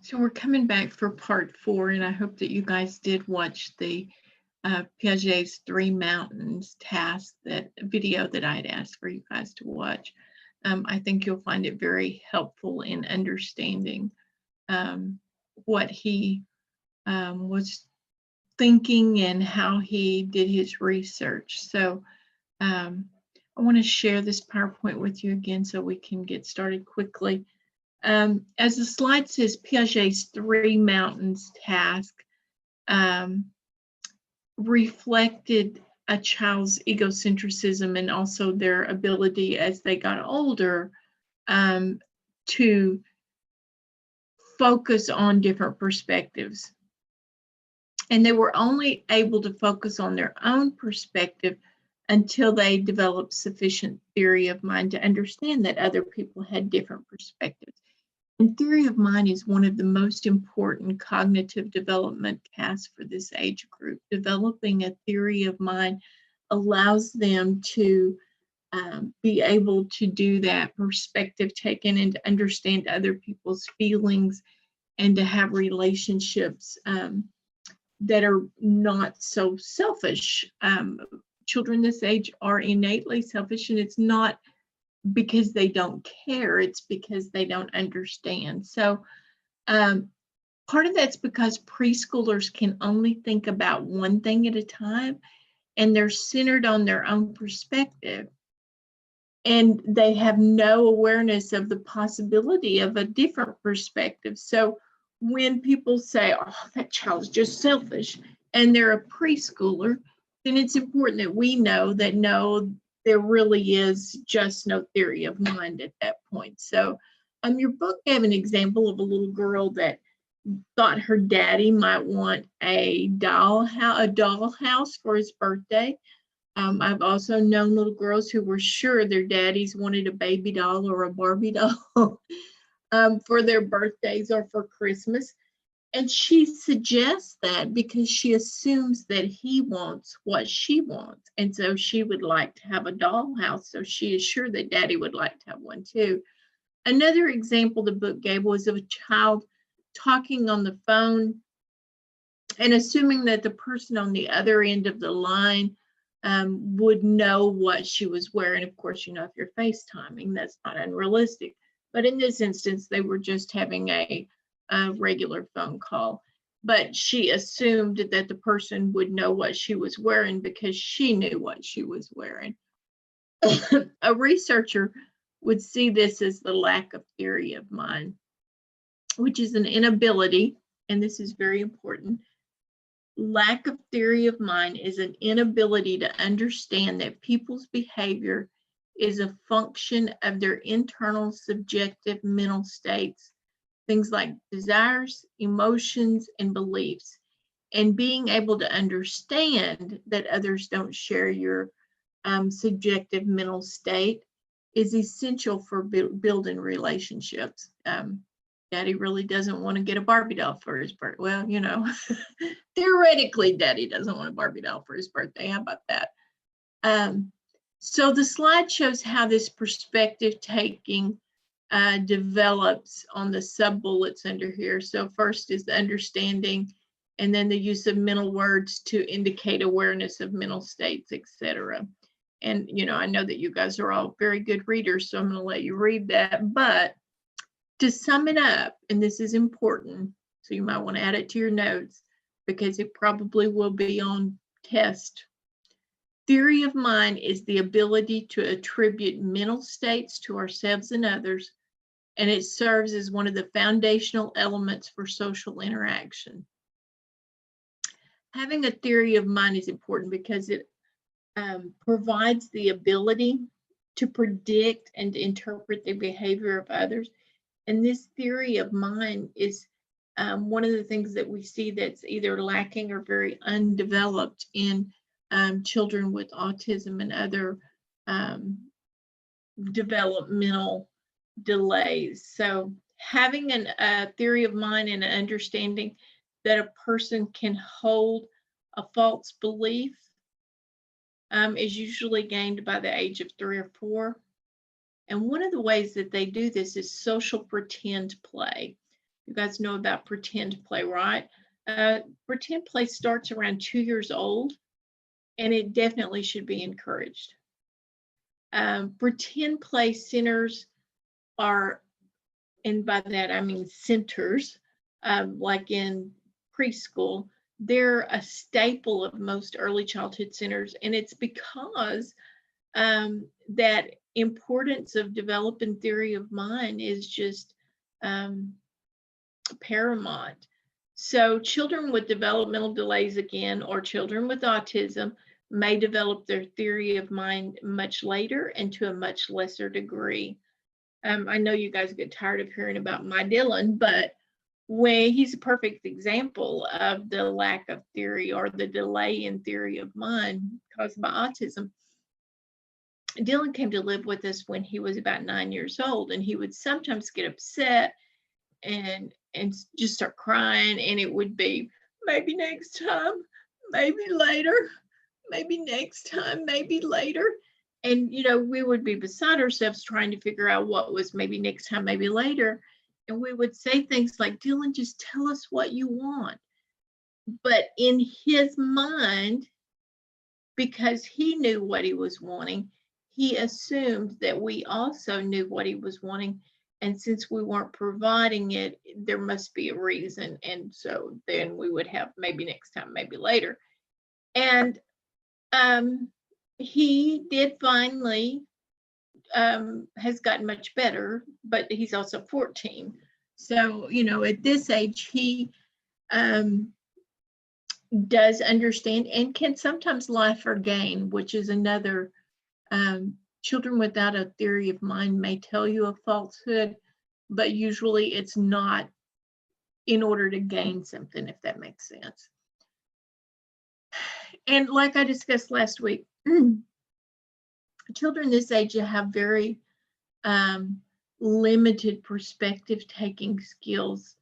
So we're coming back for part four, and I hope that you guys did watch the Piaget's Three Mountains task, that video that I had asked for you guys to watch. I think you'll find it very helpful in understanding um, what he was thinking and how he did his research. So um, I want to share this PowerPoint with you again so we can get started quickly. As the slide says, Piaget's Three Mountains task reflected a child's egocentrism and also their ability as they got older to focus on different perspectives. And they were only able to focus on their own perspective until they developed sufficient theory of mind to understand that other people had different perspectives. And theory of mind is one of the most important cognitive development tasks for this age group. Developing a theory of mind allows them to be able to do that perspective taken and to understand other people's feelings and to have relationships that are not so selfish. Children this age are innately selfish, and it's not because they don't care, it's because they don't understand. So part of that's because preschoolers can only think about one thing at a time, and they're centered on their own perspective. And they have no awareness of the possibility of a different perspective. So when people say, oh, that child's just selfish, and they're a preschooler, then it's important that we know that no, there really is just no theory of mind at that point. So your book gave an example of a little girl that thought her daddy might want a dollhouse for his birthday. I've also known little girls who were sure their daddies wanted a baby doll or a Barbie doll for their birthdays or for Christmas. And she suggests that because she assumes that he wants what she wants. And so she would like to have a dollhouse. So she is sure that daddy would like to have one too. Another example the book gave was of a child talking on the phone and assuming that the person on the other end of the line would know what she was wearing. Of course, if you're FaceTiming, that's not unrealistic. But in this instance, they were just having a regular phone call. But she assumed that the person would know what she was wearing because she knew what she was wearing. A researcher would see this as the lack of theory of mind, which is an inability, and this is very important. Lack of theory of mind is an inability to understand that people's behavior is a function of their internal subjective mental states, things like desires, emotions, and beliefs. And being able to understand that others don't share your subjective mental state is essential for building relationships. Daddy really doesn't want to get a Barbie doll for his birthday. Well, theoretically, Daddy doesn't want a Barbie doll for his birthday. How about that? So the slide shows how this perspective taking develops on the sub-bullets under here. So first is the understanding, and then the use of mental words to indicate awareness of mental states, etc. And, I know that you guys are all very good readers, so I'm going to let you read that. But to sum it up, and this is important, so you might want to add it to your notes because it probably will be on test. Theory of mind is the ability to attribute mental states to ourselves and others, and it serves as one of the foundational elements for social interaction. Having a theory of mind is important because it provides the ability to predict and interpret the behavior of others. And this theory of mind is one of the things that we see that's either lacking or very undeveloped in children with autism and other developmental delays. So having a theory of mind and an understanding that a person can hold a false belief is usually gained by the age of 3 or 4. And one of the ways that they do this is social pretend play. You guys know about pretend play, right? Pretend play starts around 2 years old, and it definitely should be encouraged. Pretend play centers are, and by that I mean centers, like in preschool, they're a staple of most early childhood centers, and it's because that importance of developing theory of mind is just paramount. So children with developmental delays, again, or children with autism, may develop their theory of mind much later and to a much lesser degree. I know you guys get tired of hearing about my Dylan, but when he's a perfect example of the lack of theory or the delay in theory of mind caused by autism. Dylan came to live with us when he was about 9 years old, and he would sometimes get upset and just start crying, and it would be maybe next time, maybe later, maybe next time, maybe later. And we would be beside ourselves trying to figure out what was maybe next time, maybe later. And we would say things like, Dylan, just tell us what you want. But in his mind, because he knew what he was wanting, he assumed that we also knew what he was wanting. And since we weren't providing it, there must be a reason. And so then we would have maybe next time, maybe later. And he did finally has gotten much better, but he's also 14. So, at this age, he does understand and can sometimes lie for gain, which is another, children without a theory of mind may tell you a falsehood, but usually it's not in order to gain something, if that makes sense. And like I discussed last week, children this age have very limited perspective taking skills.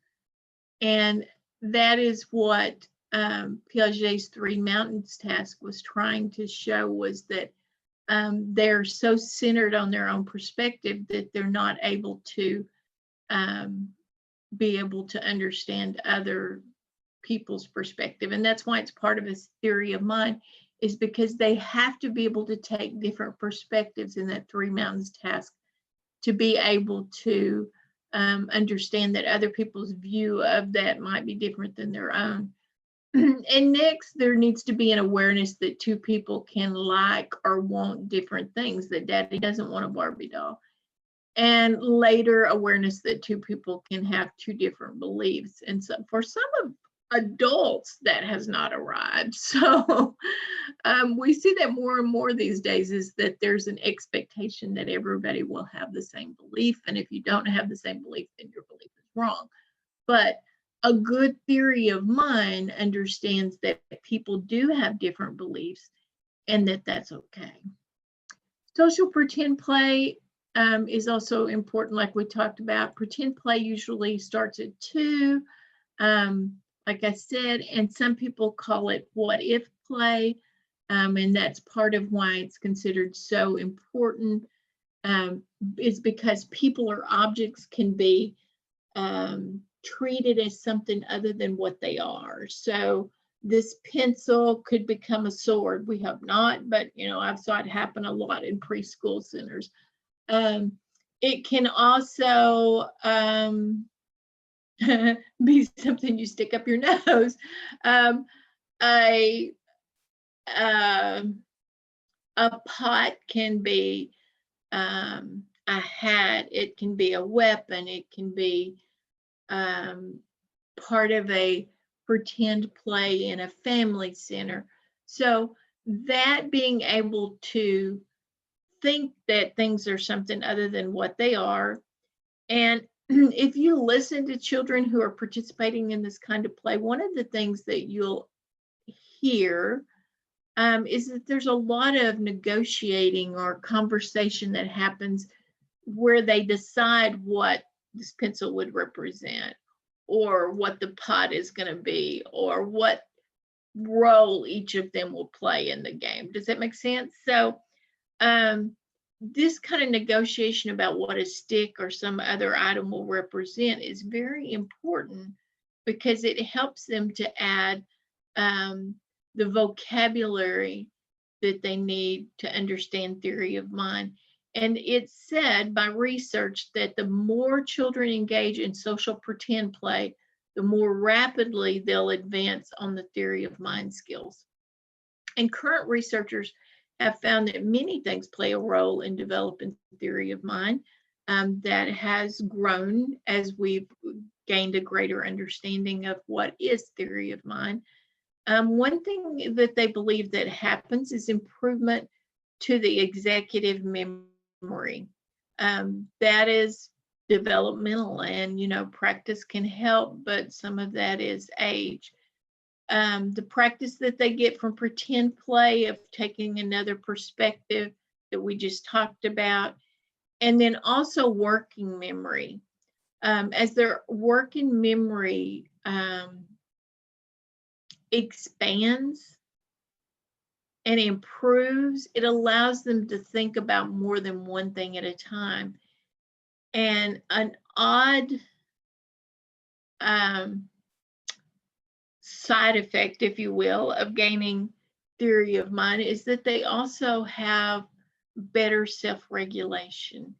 And that is what Piaget's 3 Mountains task was trying to show, was that they're so centered on their own perspective that they're not able to be able to understand other people's perspective. And that's why it's part of his theory of mind, is because they have to be able to take different perspectives in that 3 Mountains task to be able to understand that other people's view of that might be different than their own. And next, there needs to be an awareness that 2 people can like or want different things, that Daddy doesn't want a Barbie doll. And later, awareness that 2 people can have 2 different beliefs. And so for some of adults, that has not arrived. So we see that more and more these days, is that there's an expectation that everybody will have the same belief. And if you don't have the same belief, then your belief is wrong. But a good theory of mind understands that people do have different beliefs and that that's okay. Social pretend play is also important, like we talked about. Pretend play usually starts at 2. Like I said, and some people call it what if play, and that's part of why it's considered so important, is because people or objects can be treated as something other than what they are. So this pencil could become a sword. We hope not, but I've saw it happen a lot in preschool centers. It can also be something you stick up your nose. A pot can be a hat. It can be a weapon. It can be part of a pretend play in a family center. So that being able to think that things are something other than what they are. And if you listen to children who are participating in this kind of play, one of the things that you'll hear is that there's a lot of negotiating or conversation that happens where they decide what this pencil would represent, or what the pot is going to be, or what role each of them will play in the game. Does that make sense? So this kind of negotiation about what a stick or some other item will represent is very important because it helps them to add the vocabulary that they need to understand theory of mind. And it's said by research that the more children engage in social pretend play, the more rapidly they'll advance on the theory of mind skills. And current researchers have found that many things play a role in developing theory of mind that has grown as we've gained a greater understanding of what is theory of mind. One thing that they believe that happens is improvement to the executive memory. That is developmental, and practice can help, but some of that is age. The practice that they get from pretend play of taking another perspective that we just talked about, and then also working memory. As their working memory expands and improves, it allows them to think about more than one thing at a time. And an odd side effect, if you will, of gaining theory of mind is that they also have better self-regulation.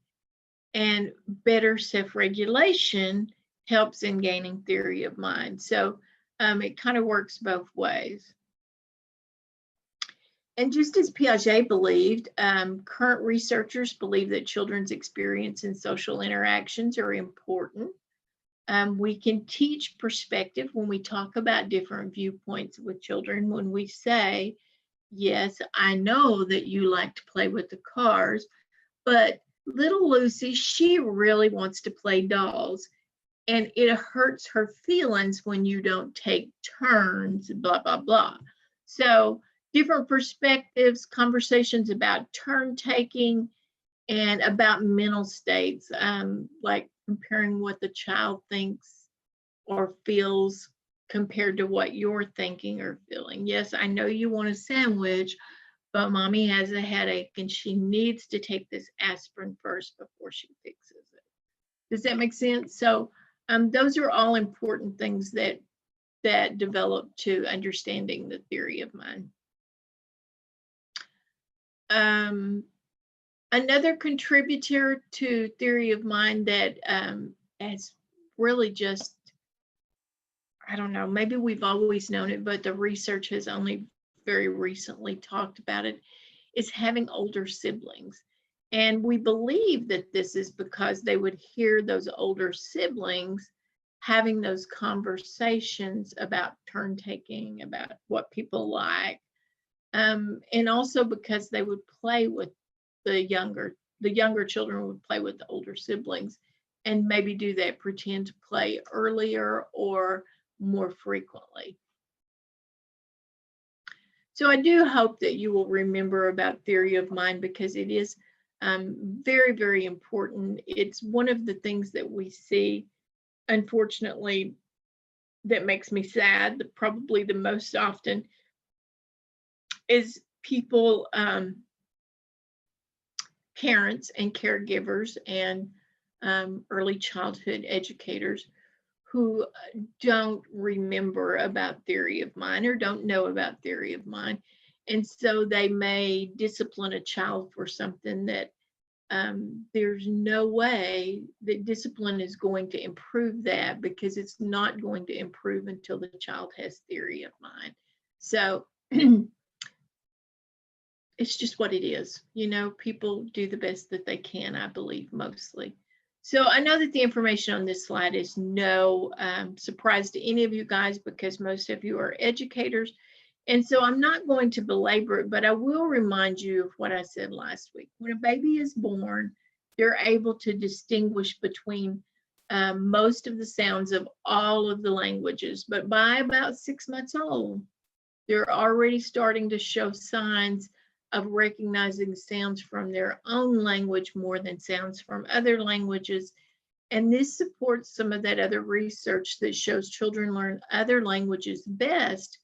And better self-regulation helps in gaining theory of mind. So it kind of works both ways. And just as Piaget believed, current researchers believe that children's experience in social interactions are important. We can teach perspective when we talk about different viewpoints with children. When we say, yes, I know that you like to play with the cars, but little Lucy, she really wants to play dolls. And it hurts her feelings when you don't take turns, blah, blah, blah. So different perspectives, conversations about turn taking and about mental states, like comparing what the child thinks or feels compared to what you're thinking or feeling. Yes, I know you want a sandwich, but mommy has a headache and she needs to take this aspirin first before she fixes it. Does that make sense? So those are all important things that develop to understanding the theory of mind. Another contributor to theory of mind that has really just, I don't know, maybe we've always known it, but the research has only very recently talked about it, is having older siblings. And we believe that this is because they would hear those older siblings having those conversations about turn taking, about what people like, and also because they would play with the younger children would play with the older siblings and maybe do that pretend to play earlier or more frequently. So I do hope that you will remember about theory of mind because it is very, very important. It's one of the things that we see, unfortunately, that makes me sad, probably the most often, is people, parents and caregivers and early childhood educators who don't remember about theory of mind or don't know about theory of mind. And so they may discipline a child for something that there's no way that discipline is going to improve that because it's not going to improve until the child has theory of mind. So it's just what it is. People do the best that they can, I believe, mostly. So I know that the information on this slide is no surprise to any of you guys because most of you are educators. And so I'm not going to belabor it, but I will remind you of what I said last week. When a baby is born, they're able to distinguish between most of the sounds of all of the languages. But by about 6 months old, they're already starting to show signs of recognizing sounds from their own language more than sounds from other languages. And this supports some of that other research that shows children learn other languages best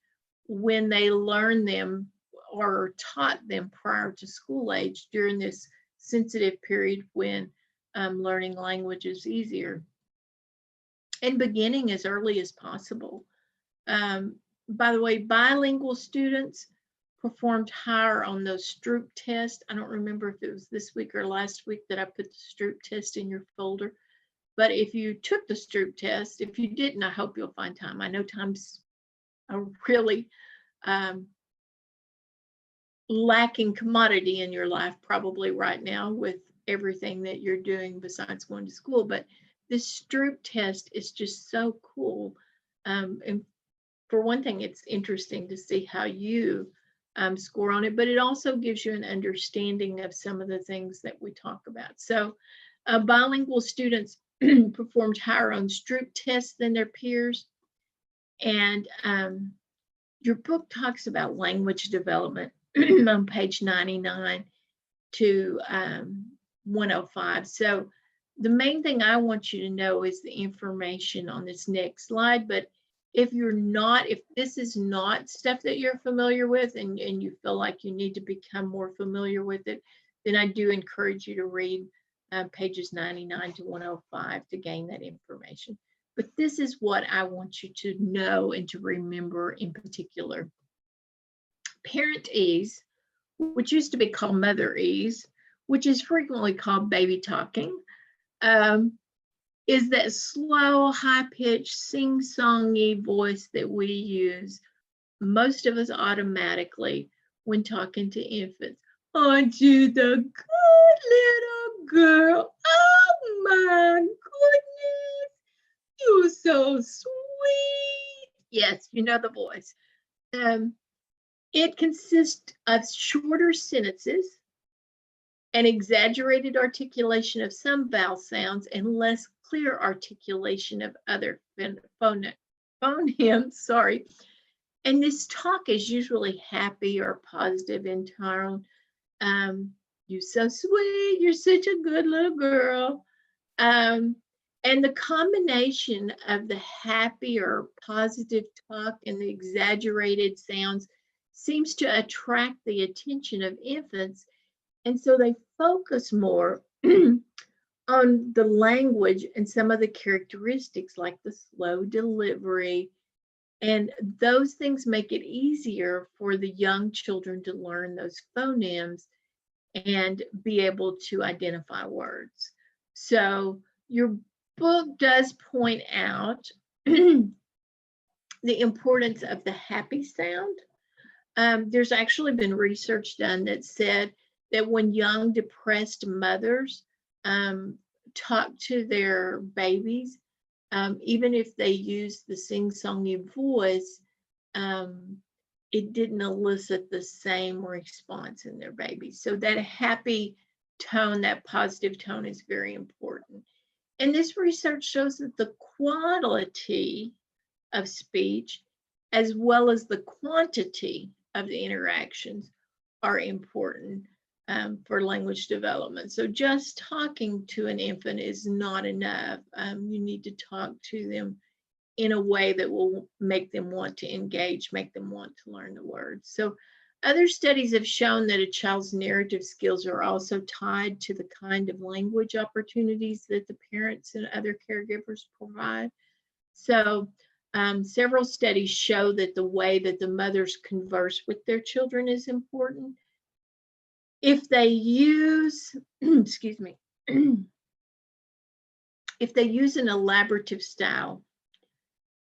when they learn them or taught them prior to school age during this sensitive period when learning language is easier. And beginning as early as possible. By the way, bilingual students performed higher on those Stroop tests. I don't remember if it was this week or last week that I put the Stroop test in your folder. But if you took the Stroop test, if you didn't, I hope you'll find time. I know time's a really lacking commodity in your life probably right now with everything that you're doing besides going to school. But this Stroop test is just so cool. And for one thing, it's interesting to see how you score on it, but it also gives you an understanding of some of the things that we talk about. So bilingual students performed higher on Stroop tests than their peers. And your book talks about language development on page 99 to 105. So the main thing I want you to know is the information on this next slide. But if this is not stuff that you're familiar with and you feel like you need to become more familiar with it, then I do encourage you to read pages 99 to 105 to gain that information. But this is what I want you to know and to remember in particular. Parent ease, which used to be called mother ease, which is frequently called baby talking, is that slow, high-pitched, sing-songy voice that we use, most of us automatically, when talking to infants. Aren't you the good little girl? Oh my goodness, you're so sweet. Yes, you know the voice. It consists of shorter sentences, an exaggerated articulation of some vowel sounds, and less clear articulation of other phonemes, sorry. And this talk is usually happy or positive in tone. You're so sweet, you're such a good little girl. And the combination of the happy or positive talk and the exaggerated sounds seems to attract the attention of infants. And so they focus more on the language and some of the characteristics like the slow delivery. And those things make it easier for the young children to learn those phonemes and be able to identify words. So your book does point out the importance of the happy sound. There's actually been research done that said that when young depressed mothers talk to their babies, even if they use the sing-songy voice, it didn't elicit the same response in their babies. So that happy tone, that positive tone is very important. And this research shows that the quality of speech, as well as the quantity of the interactions, are important for language development. So just talking to an infant is not enough. You need to talk to them in a way that will make them want to engage, make them want to learn the words. So other studies have shown that a child's narrative skills are also tied to the kind of language opportunities that the parents and other caregivers provide. So several studies show that the way that the mothers converse with their children is important. If they use, excuse me, if they use an elaborative style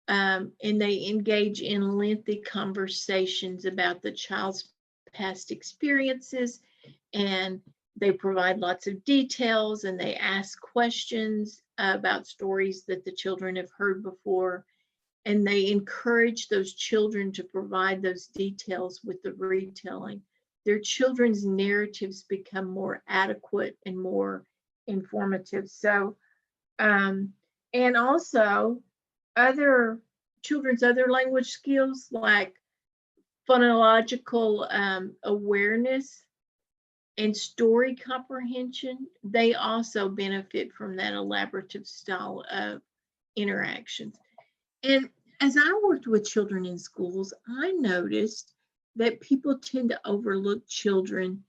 and they engage in lengthy conversations about the child's past experiences, and they provide lots of details and they ask questions about stories that the children have heard before, and they encourage those children to provide those details with the retelling, their children's narratives become more adequate and more informative. So, and also children's other language skills like phonological awareness and story comprehension, they also benefit from that elaborative style of interactions. And as I worked with children in schools, I noticed that people tend to overlook children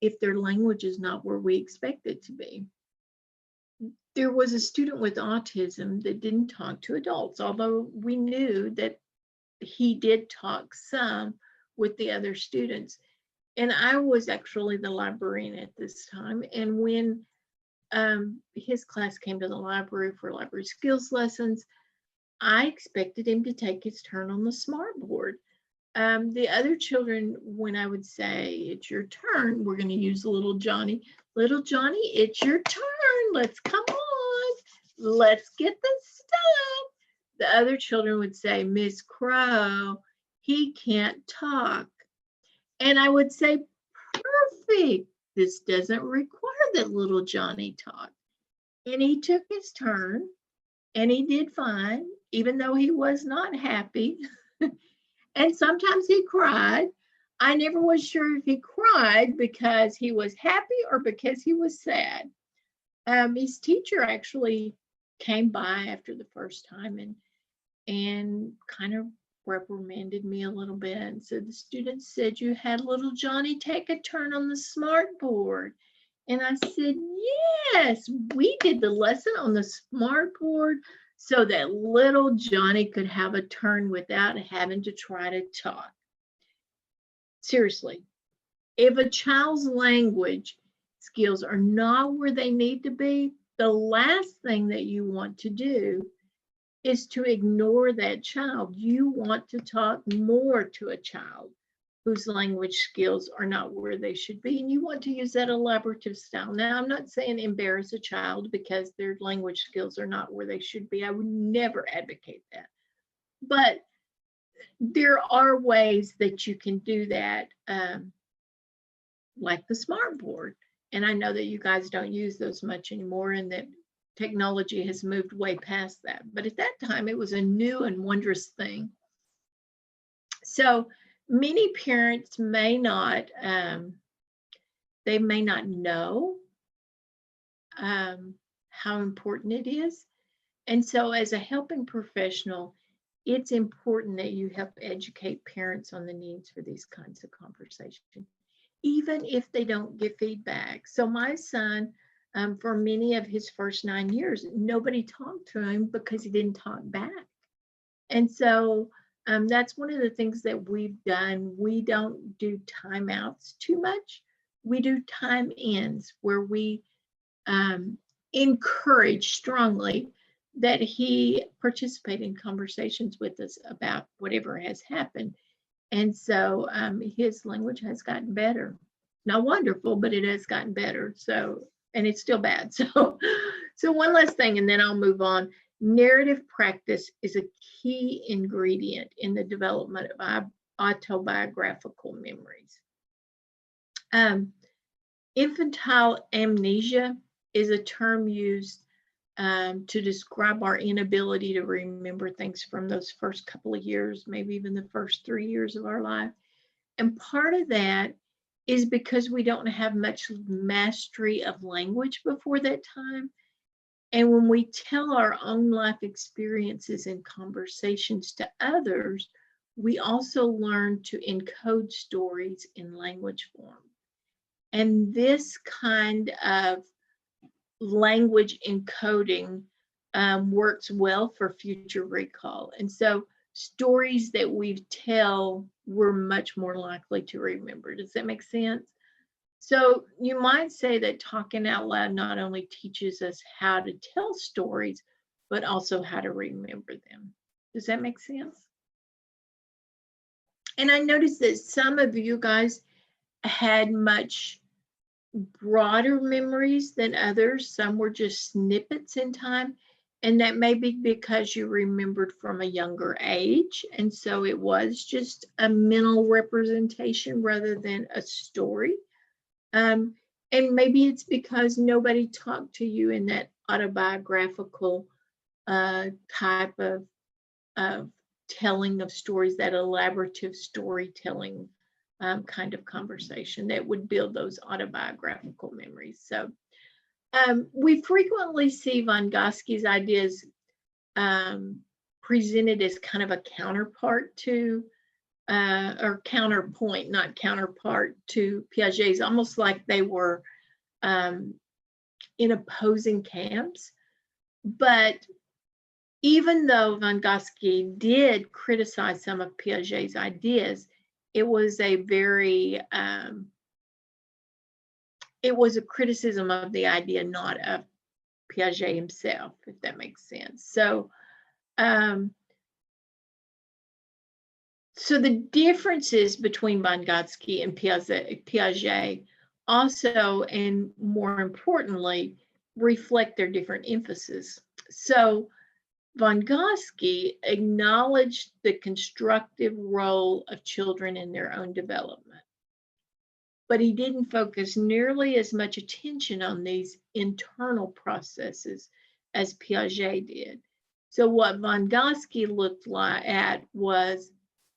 if their language is not where we expect it to be. There was a student with autism that didn't talk to adults, although we knew that he did talk some with the other students. And I was actually the librarian at this time. And when his class came to the library for library skills lessons, I expected him to take his turn on the smart board. The other children, when I would say, it's your turn, we're going to use little Johnny. Little Johnny, it's your turn. Let's come on. Let's get this done. The other children would say, Miss Crow, he can't talk. And I would say, perfect. This doesn't require that little Johnny talk. And he took his turn and he did fine, even though he was not happy. And sometimes he cried. I never was sure if he cried because he was happy or because he was sad. His teacher actually came by after the first time and kind of reprimanded me a little bit. And so the students said, you had little Johnny take a turn on the smart board. And I said, yes, we did the lesson on the smart board so that little Johnny could have a turn without having to try to talk. Seriously, if a child's language skills are not where they need to be, the last thing that you want to do is to ignore that child. You want to talk more to a child whose language skills are not where they should be. And you want to use that elaborative style. Now, I'm not saying embarrass a child because their language skills are not where they should be. I would never advocate that. But there are ways that you can do that, like the smart board. And I know that you guys don't use those much anymore and that technology has moved way past that. But at that time, it was a new and wondrous thing. So many parents may not, they may not know how important it is. And so as a helping professional, it's important that you help educate parents on the needs for these kinds of conversations, even if they don't give feedback. So my son, for many of his first 9 years, nobody talked to him because he didn't talk back. And so that's one of the things that we've done. We don't do timeouts too much. We do time ins where we encourage strongly that he participate in conversations with us about whatever has happened. And so his language has gotten better. Not wonderful, but it has gotten better. So, and it's still bad. So one last thing, and then I'll move on. Narrative practice is a key ingredient in the development of autobiographical memories. Infantile amnesia is a term used to describe our inability to remember things from those first couple of years, maybe even the first 3 years of our life. And part of that is because we don't have much mastery of language before that time. And when we tell our own life experiences and conversations to others, we also learn to encode stories in language form. And this kind of language encoding works well for future recall. And so stories that we tell, we're much more likely to remember. Does that make sense? So you might say that talking out loud not only teaches us how to tell stories, but also how to remember them. Does that make sense? And I noticed that some of you guys had much broader memories than others. Some were just snippets in time. And that may be because you remembered from a younger age. And so it was just a mental representation rather than a story. And maybe it's because nobody talked to you in that autobiographical type of telling of stories, that elaborative storytelling kind of conversation that would build those autobiographical memories. So we frequently see Vygotsky's ideas presented as kind of a counterpart to or counterpoint, not counterpart to Piaget's, almost like they were in opposing camps. But even though Vygotsky did criticize some of Piaget's ideas, it was a very, it was a criticism of the idea, not of Piaget himself, if that makes sense. So, so the differences between Vygotsky and Piaget also, and more importantly, reflect their different emphasis. So Vygotsky acknowledged the constructive role of children in their own development, but he didn't focus nearly as much attention on these internal processes as Piaget did. So what Vygotsky looked at was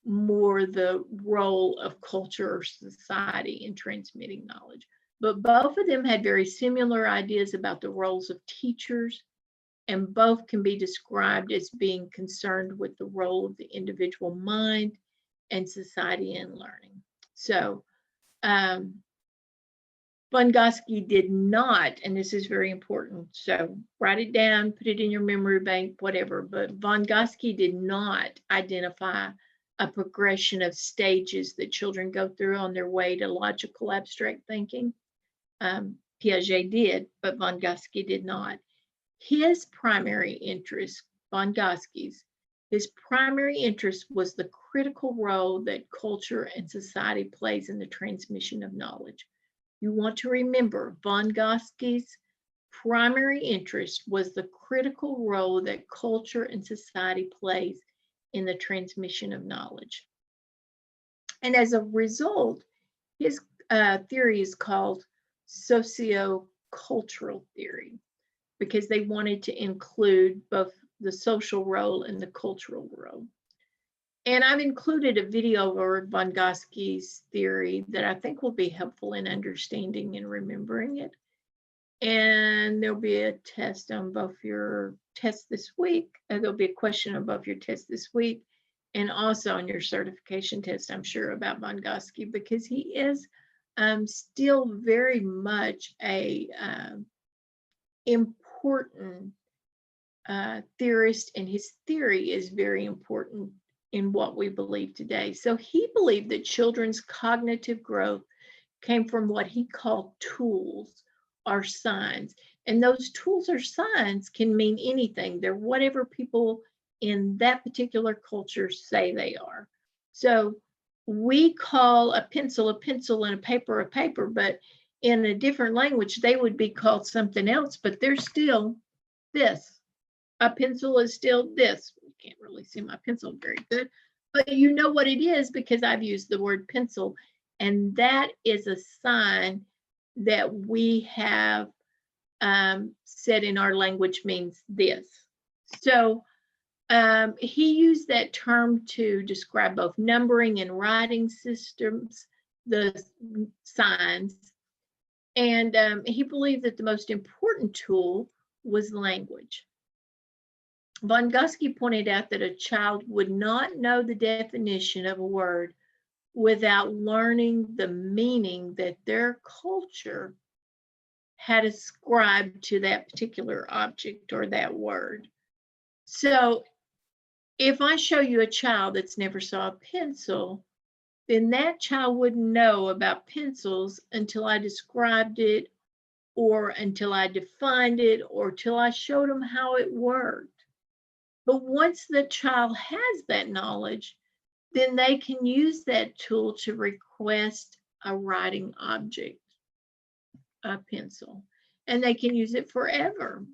more the role of culture or society in transmitting knowledge. But both of them had very similar ideas about the roles of teachers, and both can be described as being concerned with the role of the individual mind and society in learning. So Vygotsky did not, and this is very important, so write it down, put it in your memory bank, whatever, but Vygotsky did not identify a progression of stages that children go through on their way to logical abstract thinking. Piaget did, but Vygotsky did not. His primary interest, Vygotsky's, his primary interest was the critical role that culture and society plays in the transmission of knowledge. You want to remember, Vygotsky's primary interest was the critical role that culture and society plays in the transmission of knowledge. And as a result, his theory is called sociocultural theory, because they wanted to include both the social role and the cultural role. And I've included a video of Vygotsky's theory that I think will be helpful in understanding and remembering it. And there'll be a test on both your tests this week. There'll be a question on both your tests this week, and also on your certification test, I'm sure, about Vygotsky, because he is still very much a important theorist, and his theory is very important in what we believe today. So he believed that children's cognitive growth came from what he called tools or signs. And those tools or signs can mean anything. They're whatever people in that particular culture say they are. So we call a pencil and a paper, but in a different language, they would be called something else, but they're still this. A pencil is still this. You can't really see my pencil very good, but you know what it is because I've used the word pencil, and that is a sign that we have said in our language means this. So he used that term to describe both numbering and writing systems, the signs, and he believed that the most important tool was language. Vygotsky pointed out that a child would not know the definition of a word without learning the meaning that their culture had ascribed to that particular object or that word. So if I show you a child that's never saw a pencil, then that child wouldn't know about pencils until I described it, or until I defined it, or till I showed them how it worked. But once the child has that knowledge, then they can use that tool to request a writing object, a pencil, and they can use it forever.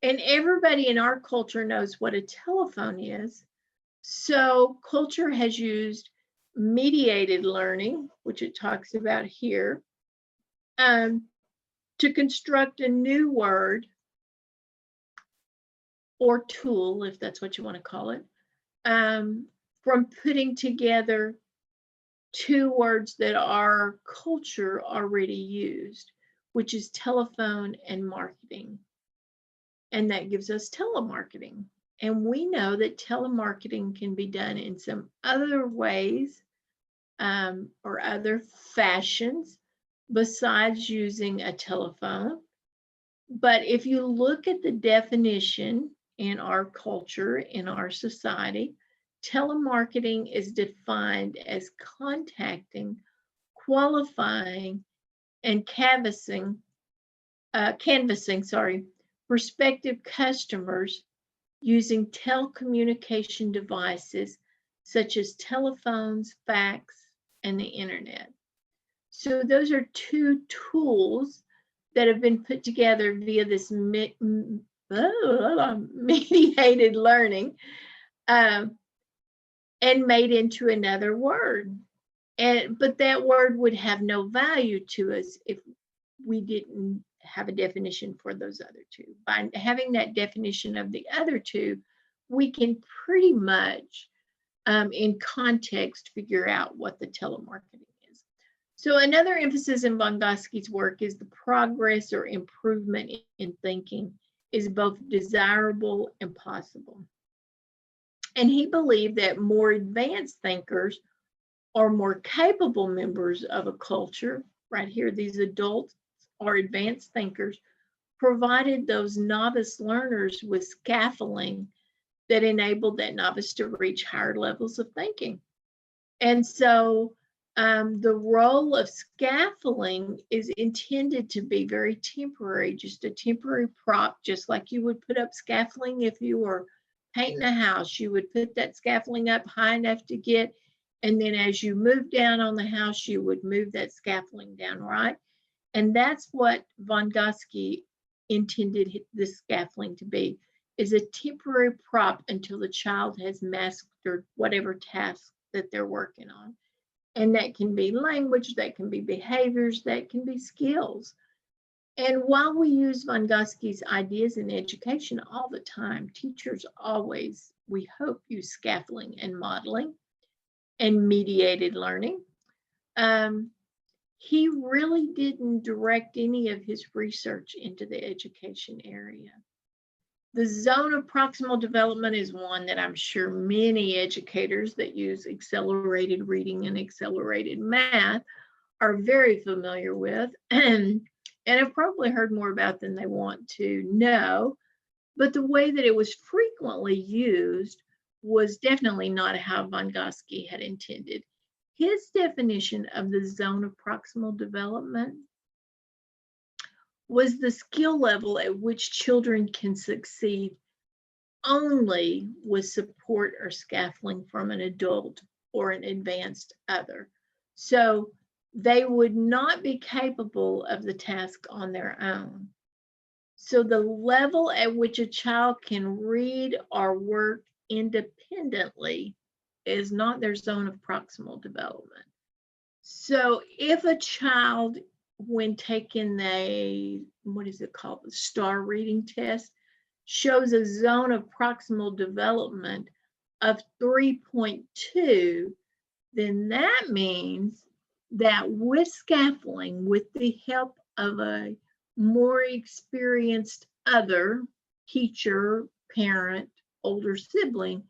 And everybody in our culture knows what a telephone is. So culture has used mediated learning, which it talks about here, to construct a new word or tool, if that's what you want to call it, from putting together two words that our culture already used, which is telephone and marketing. And that gives us telemarketing. And we know that telemarketing can be done in some other ways or other fashions besides using a telephone. But if you look at the definition in our culture, in our society, telemarketing is defined as contacting, qualifying, and canvassing, prospective customers using telecommunication devices such as telephones, fax, and the internet. So those are two tools that have been put together via this mediated learning and made into another word. But that word would have no value to us if we didn't have a definition for those other two. By having that definition of the other two, we can pretty much, in context, figure out what the telemarketing is. So another emphasis in Vygotsky's work is the progress or improvement in thinking is both desirable and possible. And he believed that more advanced thinkers or more capable members of a culture, right here, these adults or advanced thinkers, provided those novice learners with scaffolding that enabled that novice to reach higher levels of thinking. And so the role of scaffolding is intended to be very temporary, just a temporary prop, just like you would put up scaffolding if you were painting a house. You would put that scaffolding up high enough to get, and then as you move down on the house, you would move that scaffolding down, right? And that's what Vygotsky intended this scaffolding to be, is a temporary prop until the child has mastered whatever task that they're working on. And that can be language, that can be behaviors, that can be skills. And while we use Vygotsky's ideas in education all the time, teachers always, we hope, use scaffolding and modeling and mediated learning. He really didn't direct any of his research into the education area. The zone of proximal development is one that I'm sure many educators that use accelerated reading and accelerated math are very familiar with and have probably heard more about than they want to know. But the way that it was frequently used was definitely not how Vygotsky had intended. His definition of the zone of proximal development was the skill level at which children can succeed only with support or scaffolding from an adult or an advanced other. So they would not be capable of the task on their own. So the level at which a child can read or work independently is not their zone of proximal development. So if a child, when taking the, what is it called, the STAR reading test, shows a zone of proximal development of 3.2, then that means that with scaffolding, with the help of a more experienced other, teacher, parent, older sibling,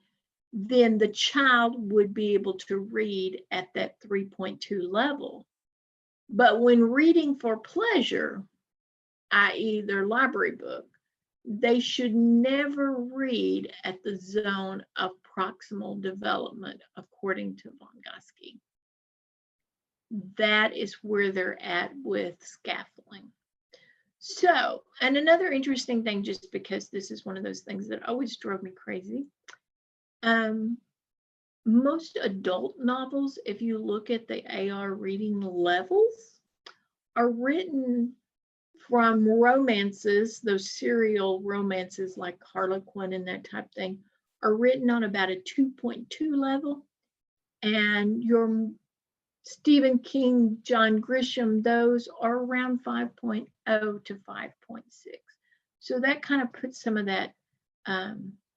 then the child would be able to read at that 3.2 level. But when reading for pleasure, i.e. their library book, they should never read at the zone of proximal development, according to Vygotsky. That is where they're at with scaffolding. So, and another interesting thing, just because this is one of those things that always drove me crazy, most adult novels, if you look at the AR reading levels, are written from romances, those serial romances like Harlequin and that type of thing, are written on about a 2.2 level. And your Stephen King, John Grisham, those are around 5.0 to 5.6. So that kind of puts some of that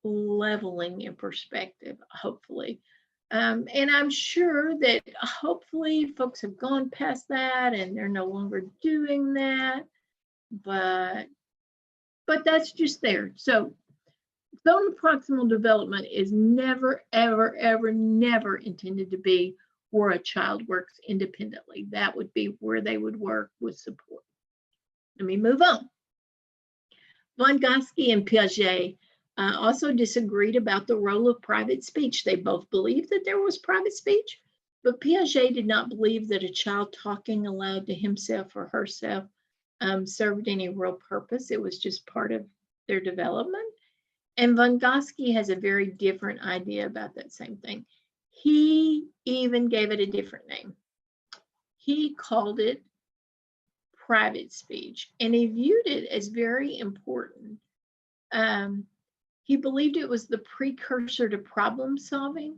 leveling in perspective, hopefully. And I'm sure that hopefully folks have gone past that and they're no longer doing that, but that's just there. So zone of proximal development is never, ever, ever, never intended to be where a child works independently. That would be where they would work with support. Let me move on. Vygotsky and Piaget also disagreed about the role of private speech. They both believed that there was private speech, but Piaget did not believe that a child talking aloud to himself or herself served any real purpose. It was just part of their development. And Vygotsky has a very different idea about that same thing. He even gave it a different name. He called it private speech, and he viewed it as very important. He believed it was the precursor to problem solving,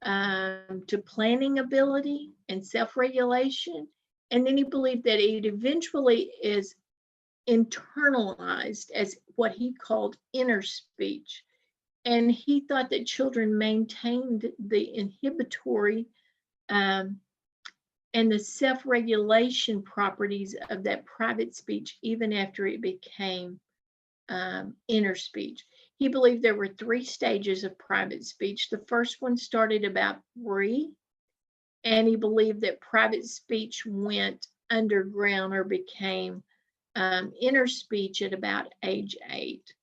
to planning ability and self-regulation. And then he believed that it eventually is internalized as what he called inner speech. And he thought that children maintained the inhibitory and the self-regulation properties of that private speech even after it became inner speech. He believed there were 3 stages of private speech. The first one started about 3, and he believed that private speech went underground or became inner speech at about age 8.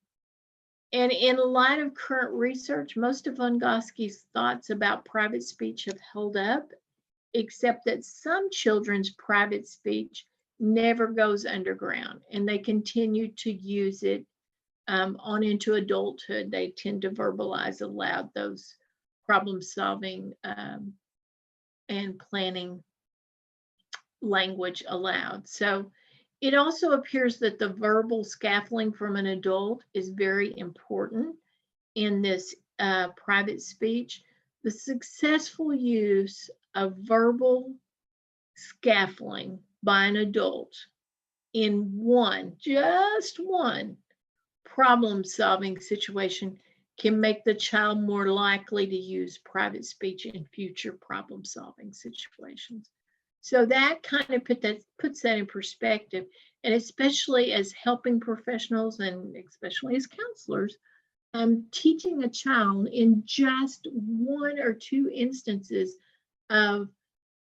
And in light of current research, most of Vygotsky's thoughts about private speech have held up, except that some children's private speech never goes underground and they continue to use it on into adulthood. They tend to verbalize aloud those problem solving and planning language aloud. So it also appears that the verbal scaffolding from an adult is very important in this private speech. The successful use of verbal scaffolding by an adult in just one problem-solving situation can make the child more likely to use private speech in future problem-solving situations. So that kind of puts that in perspective, and especially as helping professionals and especially as counselors, teaching a child in just 1 or 2 instances of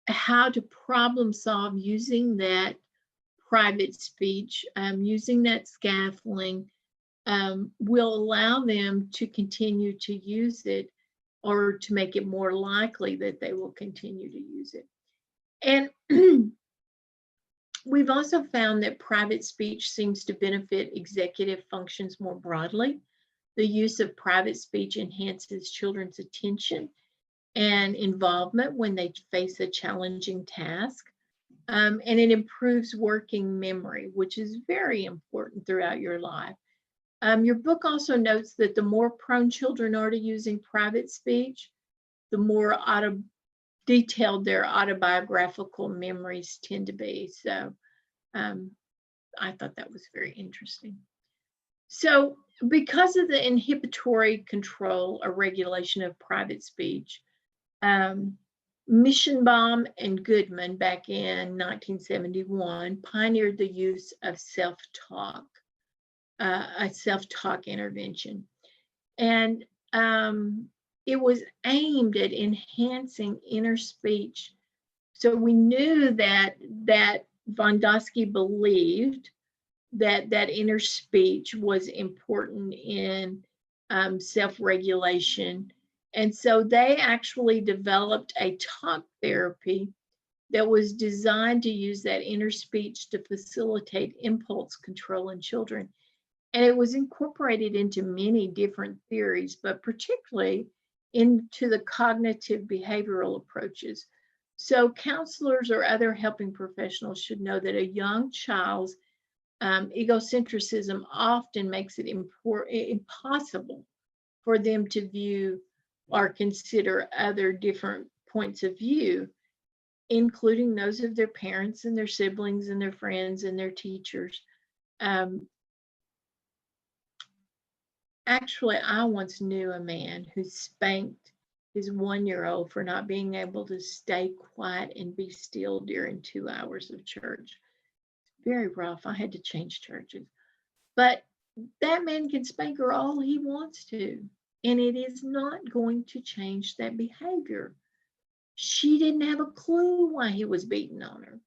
how to problem solve using that private speech, using that scaffolding, will allow them to continue to use it or to make it more likely that they will continue to use it. And we've also found that private speech seems to benefit executive functions more broadly. The use of private speech enhances children's attention and involvement when they face a challenging task. And it improves working memory, which is very important throughout your life. Your book also notes that the more prone children are to using private speech, the more detailed their autobiographical memories tend to be. So I thought that was very interesting. So because of the inhibitory control or regulation of private speech, Mishenbaum and Goodman back in 1971 pioneered the use of self-talk, a self-talk intervention. And it was aimed at enhancing inner speech. So we knew that Vygotsky believed that inner speech was important in self-regulation. And so they actually developed a talk therapy that was designed to use that inner speech to facilitate impulse control in children. And it was incorporated into many different theories, but particularly into the cognitive behavioral approaches. So counselors or other helping professionals should know that a young child's egocentrism often makes it impossible for them to view or consider other different points of view, including those of their parents and their siblings and their friends and their teachers. Actually, I once knew a man who spanked his 1-year-old for not being able to stay quiet and be still during 2 hours of church. Very rough. I had to change churches. But that man can spank her all he wants to, and it is not going to change that behavior. She didn't have a clue why he was beating on her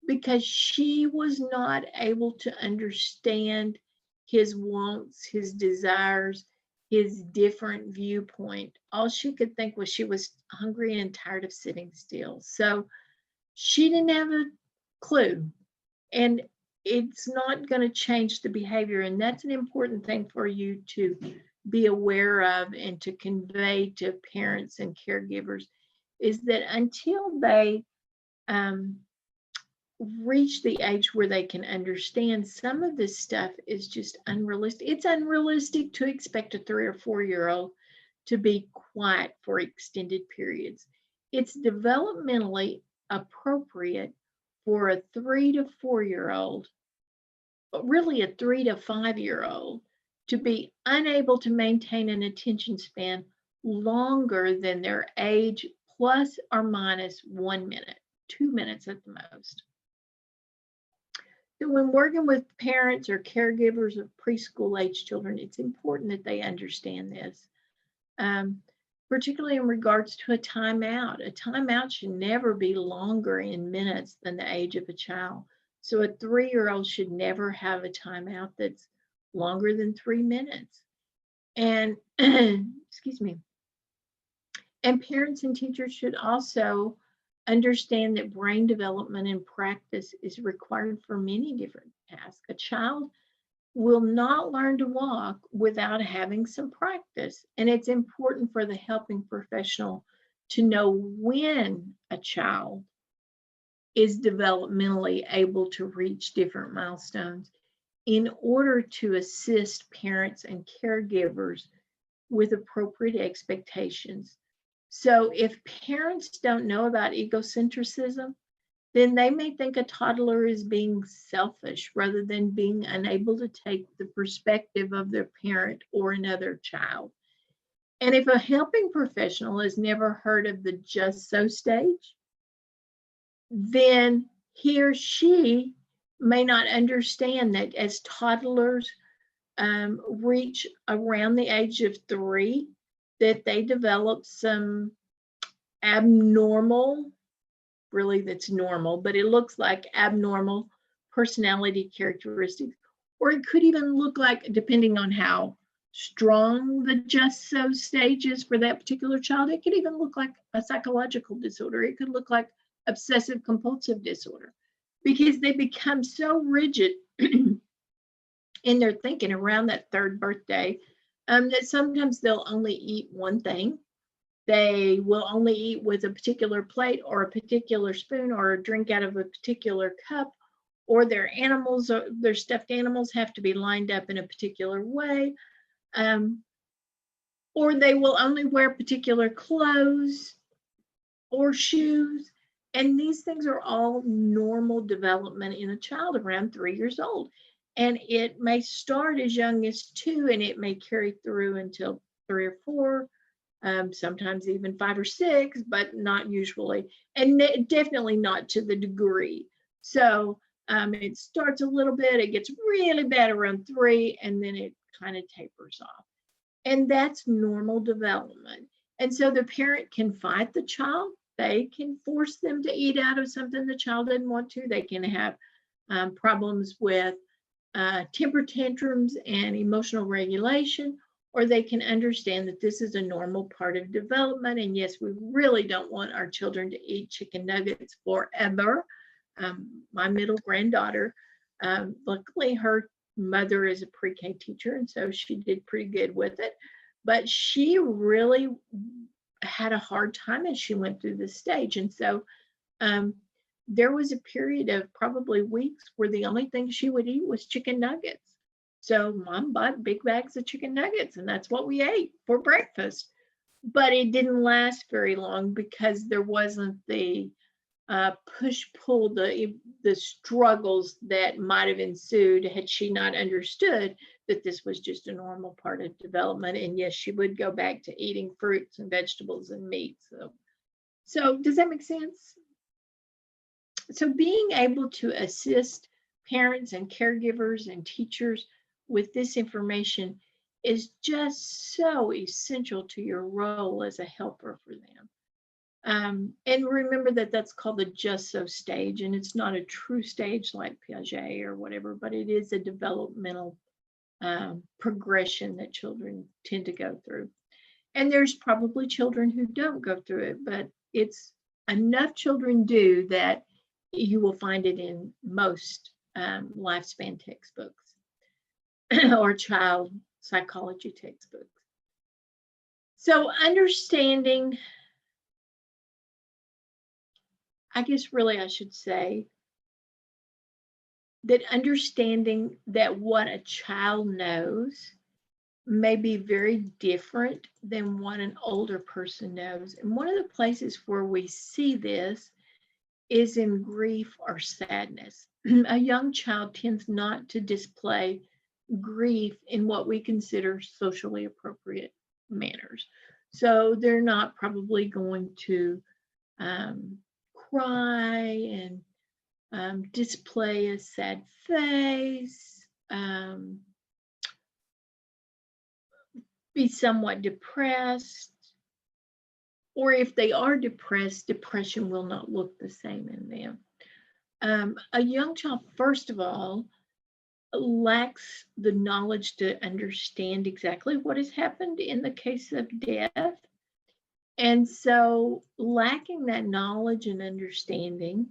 because she was not able to understand his wants, his desires, his different viewpoint. All she could think was she was hungry and tired of sitting still. So she didn't have a clue. And it's not going to change the behavior. And that's an important thing for you to be aware of and to convey to parents and caregivers is that until they reach the age where they can understand, some of this stuff is just unrealistic. It's unrealistic to expect a 3 or 4-year-old to be quiet for extended periods. It's developmentally appropriate for a 3 to 4-year-old, but really a 3 to 5-year-old, to be unable to maintain an attention span longer than their age plus or minus 1 minute, 2 minutes at the most. So when working with parents or caregivers of preschool age children, it's important that they understand this, particularly in regards to a timeout. A timeout should never be longer in minutes than the age of a child. So a 3-year-old should never have a timeout that's longer than 3 minutes. And excuse me. And parents and teachers should also understand that brain development and practice is required for many different tasks. A child will not learn to walk without having some practice. And it's important for the helping professional to know when a child is developmentally able to reach different milestones in order to assist parents and caregivers with appropriate expectations. So if parents don't know about egocentrism, then they may think a toddler is being selfish rather than being unable to take the perspective of their parent or another child. And if a helping professional has never heard of the just so stage, then he or she may not understand that as toddlers reach around the age of 3, that they develop some abnormal, really that's normal, but it looks like abnormal personality characteristics. Or it could even look like, depending on how strong the just so stage is for that particular child, it could even look like a psychological disorder. It could look like obsessive compulsive disorder because they become so rigid in their thinking around that 3rd birthday that sometimes they'll only eat one thing. They will only eat with a particular plate or a particular spoon or drink out of a particular cup, or their animals, or their stuffed animals have to be lined up in a particular way, or they will only wear particular clothes or shoes. And these things are all normal development in a child around 3 years old. And it may start as young as 2 and it may carry through until 3 or 4, sometimes even 5 or 6, but not usually, and definitely not to the degree. So it starts a little bit, it gets really bad around 3, and then it kind of tapers off. And that's normal development. And so the parent can fight the child. They can force them to eat out of something the child didn't want to. They can have problems with temper tantrums and emotional regulation, or they can understand that this is a normal part of development. And yes, we really don't want our children to eat chicken nuggets forever. My middle granddaughter, luckily her mother is a pre-K teacher, and so she did pretty good with it. But she really had a hard time as she went through this stage. And so there was a period of probably weeks where the only thing she would eat was chicken nuggets. So mom bought big bags of chicken nuggets, and that's what we ate for breakfast. But it didn't last very long because there wasn't the push-pull, the struggles that might have ensued had she not understood that this was just a normal part of development. And yes, she would go back to eating fruits and vegetables and meat. So does that make sense? So being able to assist parents and caregivers and teachers with this information is just so essential to your role as a helper for them. And remember that that's called the just so stage, and it's not a true stage like Piaget or whatever, but it is a developmental progression that children tend to go through. And there's probably children who don't go through it, but it's enough children do that you will find it in most lifespan textbooks or child psychology textbooks. So understanding, I guess really I should say that understanding that what a child knows may be very different than what an older person knows. And one of the places where we see this is in grief or sadness. A young child tends not to display grief in what we consider socially appropriate manners. So they're not probably going to cry and display a sad face, be somewhat depressed, or if they are depressed, depression will not look the same in them. A young child, first of all, lacks the knowledge to understand exactly what has happened in the case of death. And so lacking that knowledge and understanding,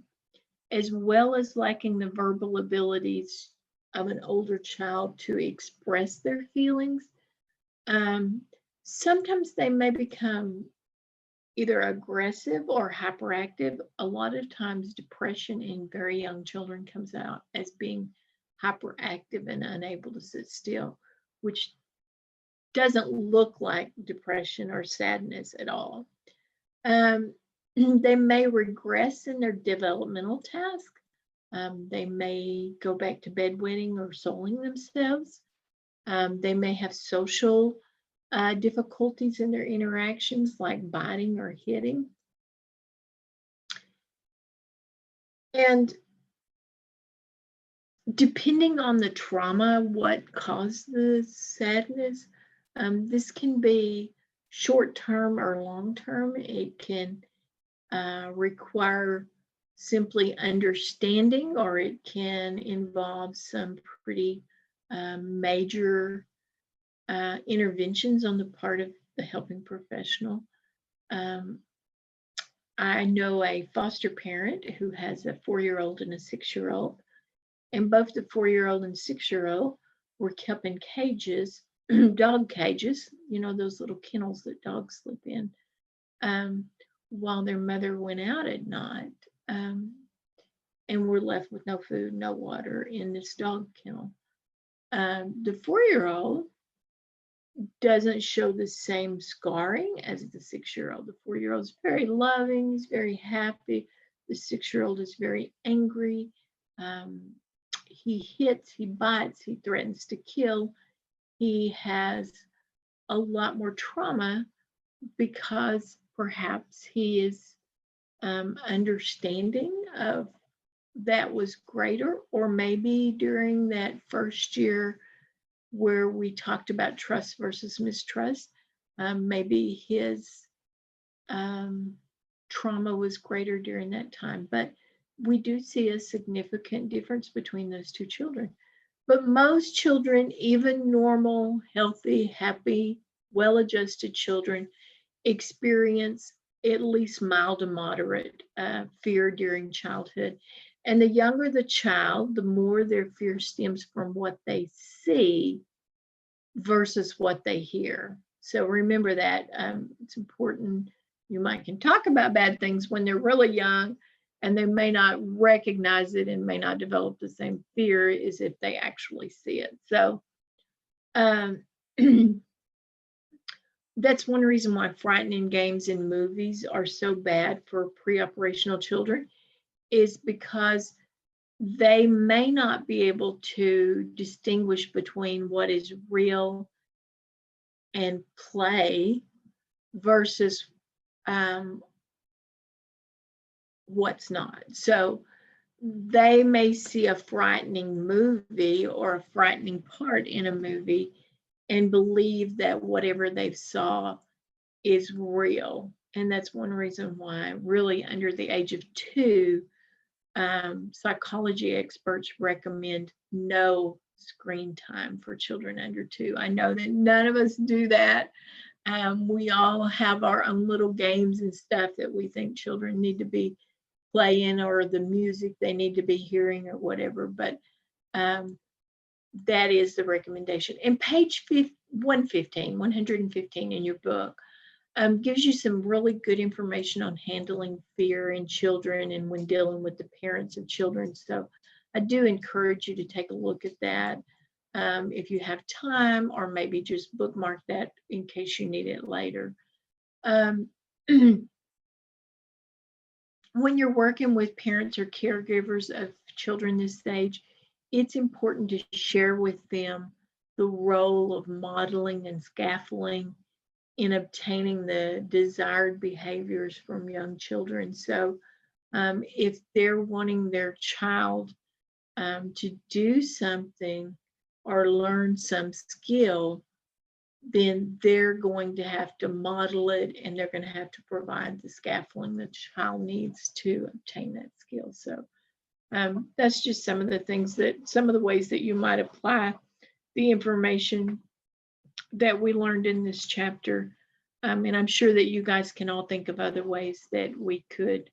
as well as lacking the verbal abilities of an older child to express their feelings, sometimes they may become either aggressive or hyperactive. A lot of times depression in very young children comes out as being hyperactive and unable to sit still, which doesn't look like depression or sadness at all. They may regress in their developmental task. They may go back to bedwetting or souling themselves. They may have social difficulties in their interactions, like biting or hitting. And depending on the trauma, what caused the sadness, this can be short-term or long-term. It can require simply understanding, or it can involve some pretty major interventions on the part of the helping professional. I know a foster parent who has a 4-year-old and a 6-year-old, and both the 4-year-old and 6-year-old were kept in cages, dog cages, you know, those little kennels that dogs sleep in, while their mother went out at night, and were left with no food, no water in this dog kennel. The 4-year-old doesn't show the same scarring as the 6-year-old. The 4-year-old is very loving, he's very happy. The 6-year-old is very angry. He hits, he bites, he threatens to kill. He has a lot more trauma because perhaps he is understanding of that was greater, or maybe during that first year where we talked about trust versus mistrust, maybe his trauma was greater during that time. But we do see a significant difference between those two children. But most children, even normal, healthy, happy, well-adjusted children, experience at least mild to moderate fear during childhood. And the younger the child, the more their fear stems from what they see versus what they hear. So remember that it's important. You can talk about bad things when they're really young, and they may not recognize it and may not develop the same fear as if they actually see it. So that's one reason why frightening games in movies are so bad for pre-operational children, is because they may not be able to distinguish between what is real and play versus what's not. So they may see a frightening movie or a frightening part in a movie and believe that whatever they saw is real. And that's one reason why, really, under the age of 2, psychology experts recommend no screen time for children under 2. I know that none of us do that. We all have our own little games and stuff that we think children need to be playing, or the music they need to be hearing, or whatever. But that is the recommendation. And page 115 in your book gives you some really good information on handling fear in children and when dealing with the parents of children. So I do encourage you to take a look at that if you have time, or maybe just bookmark that in case you need it later. When you're working with parents or caregivers of children this age, it's important to share with them the role of modeling and scaffolding in obtaining the desired behaviors from young children. So if they're wanting their child to do something or learn some skill, then they're going to have to model it, and they're going to have to provide the scaffolding the child needs to obtain that skill. So that's just some of the ways that you might apply the information that we learned in this chapter. And I'm sure that you guys can all think of other ways that we could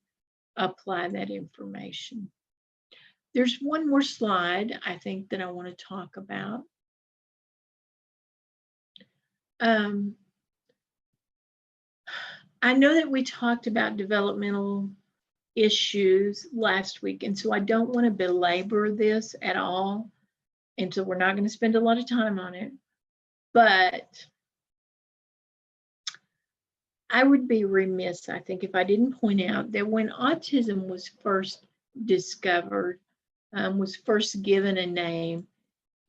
apply that information. There's one more slide, I think, that I want to talk about. I know that we talked about developmental issues last week, and so I don't want to belabor this at all, and so we're not going to spend a lot of time on it. But I would be remiss, I think, if I didn't point out that when autism was first discovered, was first given a name,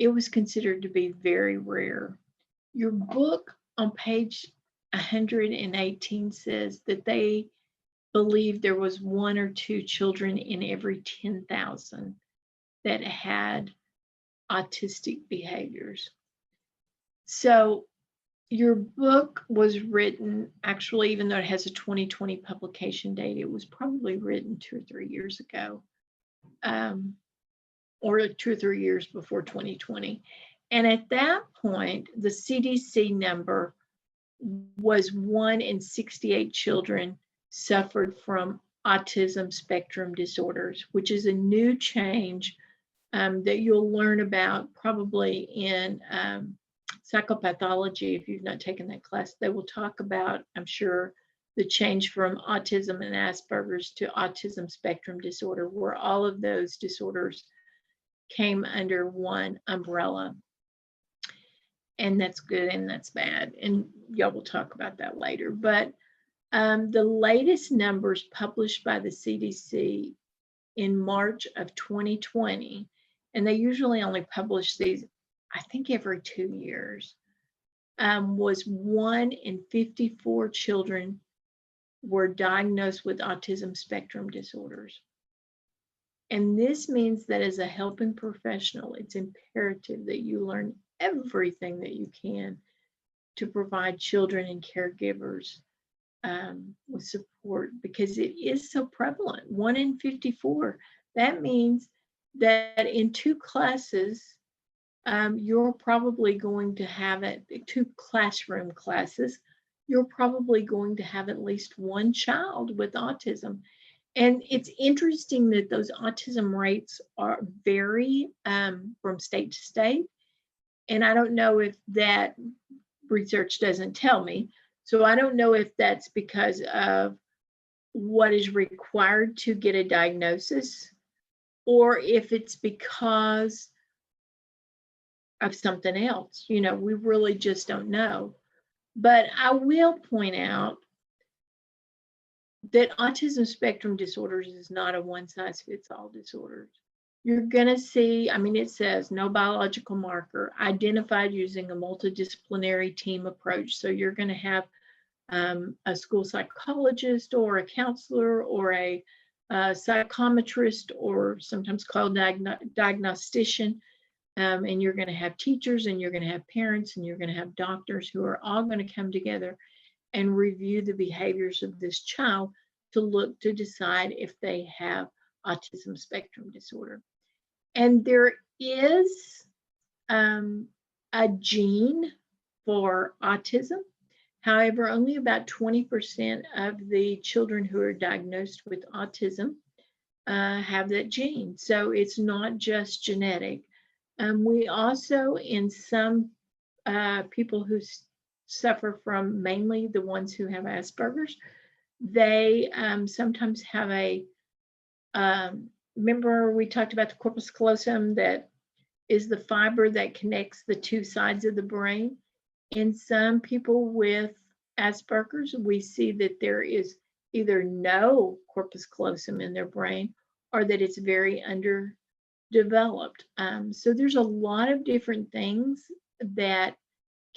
it was considered to be very rare. Your book on page 118 says that they believed there was 1 or 2 children in every 10,000 that had autistic behaviors. So your book was written, actually, even though it has a 2020 publication date, it was probably written 2 or 3 years ago, or 2 or 3 years before 2020. And at that point, the CDC number was 1 in 68 children suffered from autism spectrum disorders, which is a new change that you'll learn about probably in psychopathology. If you've not taken that class, they will talk about, I'm sure, the change from autism and Asperger's to autism spectrum disorder, where all of those disorders came under one umbrella. And that's good and that's bad. And y'all will talk about that later. But the latest numbers published by the CDC in March of 2020, and they usually only publish these, I think, every 2 years, was 1 in 54 children were diagnosed with autism spectrum disorders. And this means that as a helping professional, it's imperative that you learn everything that you can to provide children and caregivers with support, because it is so prevalent. 1 in 54. That means that in 2 classes, you're probably going to have 2 classroom classes, you're probably going to have at least 1 child with autism. And it's interesting that those autism rates vary from state to state. And I don't know if that research doesn't tell me. So I don't know if that's because of what is required to get a diagnosis, or if it's because of something else. You know, we really just don't know. But I will point out that autism spectrum disorders is not a one-size-fits-all disorder. You're going to see, I mean, it says no biological marker identified using a multidisciplinary team approach. So you're going to have a school psychologist or a counselor or a psychometrist, or sometimes called diagnostician, and you're going to have teachers, and you're going to have parents, and you're going to have doctors who are all going to come together and review the behaviors of this child to look to decide if they have autism spectrum disorder. And there is a gene for autism. However, only about 20% of the children who are diagnosed with autism have that gene. So it's not just genetic. We also, in some people who suffer from, mainly the ones who have Asperger's, they sometimes have a, remember we talked about the corpus callosum, that is the fiber that connects the two sides of the brain. In some people with Asperger's, we see that there is either no corpus callosum in their brain, or that it's very underdeveloped. So there's a lot of different things that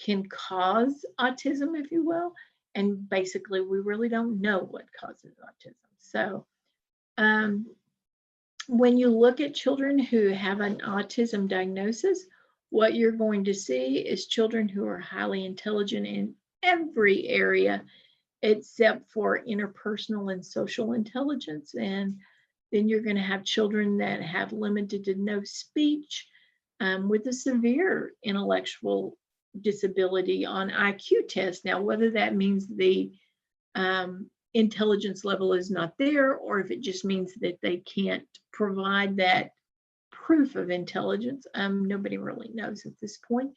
can cause autism, if you will. And basically, we really don't know what causes autism. So when you look at children who have an autism diagnosis, what you're going to see is children who are highly intelligent in every area except for interpersonal and social intelligence. And then you're going to have children that have limited to no speech with a severe intellectual disability on IQ tests. Now, whether that means the intelligence level is not there, or if it just means that they can't provide that proof of intelligence, nobody really knows at this point.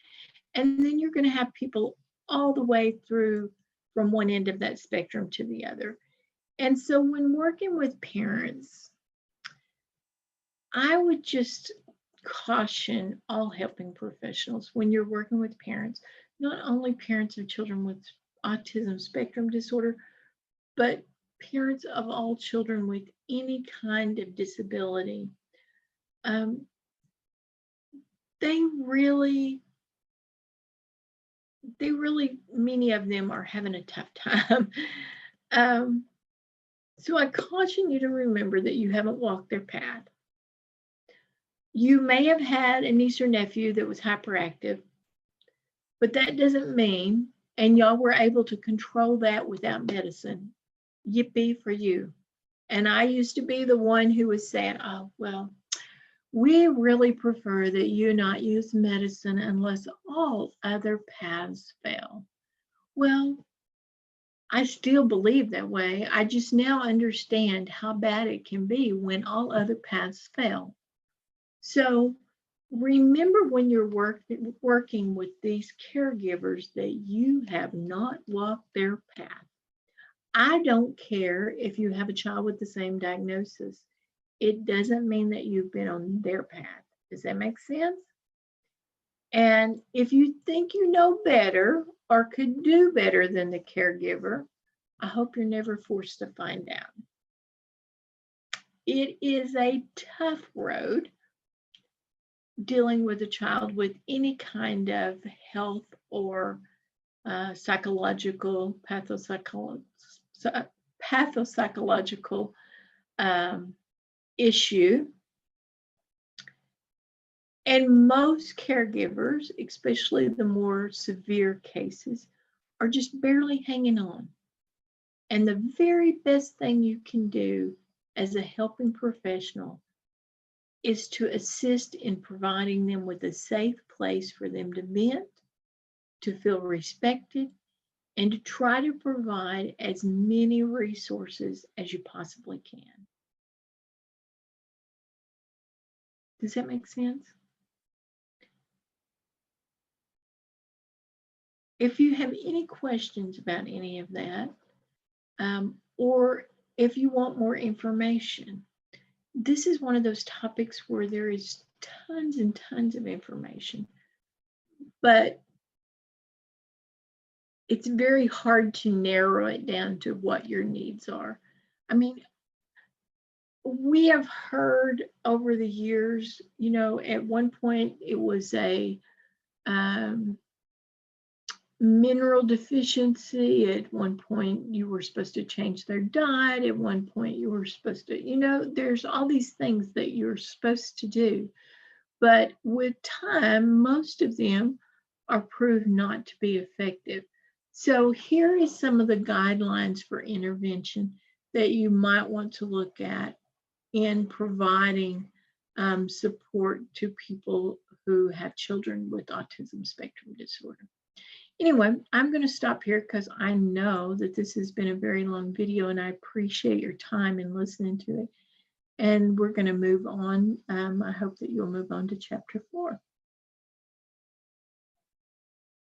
And then you're going to have people all the way through from one end of that spectrum to the other. And so when working with parents, I would just caution all helping professionals when you're working with parents, not only parents of children with autism spectrum disorder, but parents of all children with any kind of disability. They really, many of them are having a tough time. So I caution you to remember that you haven't walked their path. You may have had a niece or nephew that was hyperactive, but that doesn't mean, and y'all were able to control that without medicine. Yippee for you. And I used to be the one who was saying, oh, well, we really prefer that you not use medicine unless all other paths fail. Well, I still believe that way. I just now understand how bad it can be when all other paths fail. So remember, when you're working with these caregivers, that you have not walked their path. I don't care if you have a child with the same diagnosis. It doesn't mean that you've been on their path. Does that make sense? And if you think you know better or could do better than the caregiver, I hope you're never forced to find out. It is a tough road dealing with a child with any kind of health or pathopsychological issue. And most caregivers, especially the more severe cases, are just barely hanging on. And the very best thing you can do as a helping professional is to assist in providing them with a safe place for them to vent, to feel respected, and to try to provide as many resources as you possibly can. Does that make sense? If you have any questions about any of that, or if you want more information, this is one of those topics where there is tons and tons of information, but it's very hard to narrow it down to what your needs are. I mean, we have heard over the years, you know, at one point it was a mineral deficiency. At one point, you were supposed to change their diet. At one point, you were supposed to, you know, there's all these things that you're supposed to do. But with time, most of them are proved not to be effective. So here is some of the guidelines for intervention that you might want to look at in providing support to people who have children with autism spectrum disorder. Anyway, I'm going to stop here because I know that this has been a very long video and I appreciate your time in listening to it. And we're going to move on. I hope that you'll move on to chapter 4.